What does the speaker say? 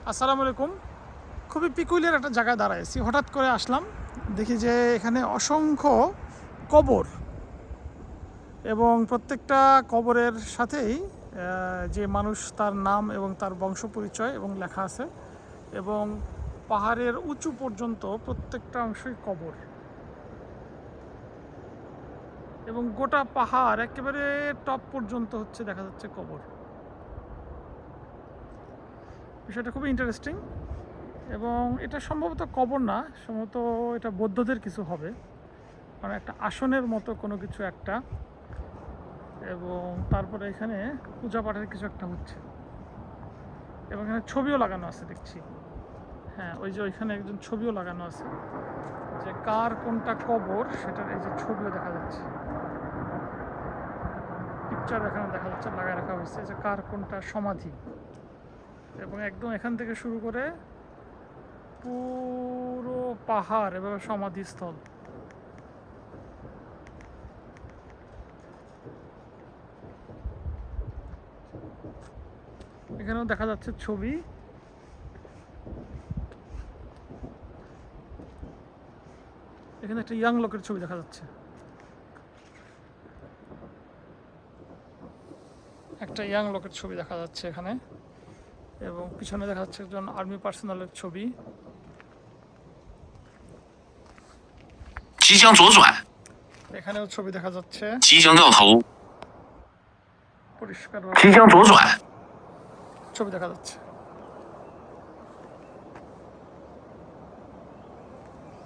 আসসালামু আলাইকুম। খুবই পিকুলিয়ার একটা জায়গায় দাঁড়াইছি, হঠাৎ করে আসলাম, দেখি যে এখানে অসংখ্য কবর এবং প্রত্যেকটা কবরের সাথেই যে মানুষ তার নাম এবং তার বংশ পরিচয় এবং লেখা আছে, এবং পাহাড়ের উঁচু পর্যন্ত প্রত্যেকটা অংশই কবর, এবং গোটা পাহাড় একেবারে টপ পর্যন্ত হচ্ছে দেখা যাচ্ছে কবর। বিষয়টা খুবই ইন্টারেস্টিং, এবং এটা সম্ভবত কবর না, সম্ভবত এটা বৌদ্ধদের কিছু হবে, মানে একটা আসনের মতো কোনো কিছু একটা, এবং তারপরে এখানে পূজা পাঠের কিছু একটা হচ্ছে, এবং এখানে ছবিও লাগানো আছে দেখছি। হ্যাঁ, ওই যে ওইখানে একজন ছবিও লাগানো আছে, যে কার কোনটা কবর সেটার এই যে ছবিও দেখা যাচ্ছে, পিকচার এখানে দেখা যাচ্ছে, লাগায় রাখা হয়েছে যে কার কোনটা সমাধি, এবং একদম এখান থেকে শুরু করে পুরো পাহাড় এভাবে সমাধিস্থল। এখানেও দেখা যাচ্ছে ছবি, এখানে একটা ইয়াং লোকের ছবি দেখা যাচ্ছে, একটা ইয়াং লোকের ছবি দেখা যাচ্ছে এখানে, এবং পিছনে দেখা যাচ্ছে একজন আর্মি পার্সোনালের ছবি। এখানেও ছবি দেখা যাচ্ছে, পরিষ্কার ছবি দেখা যাচ্ছে।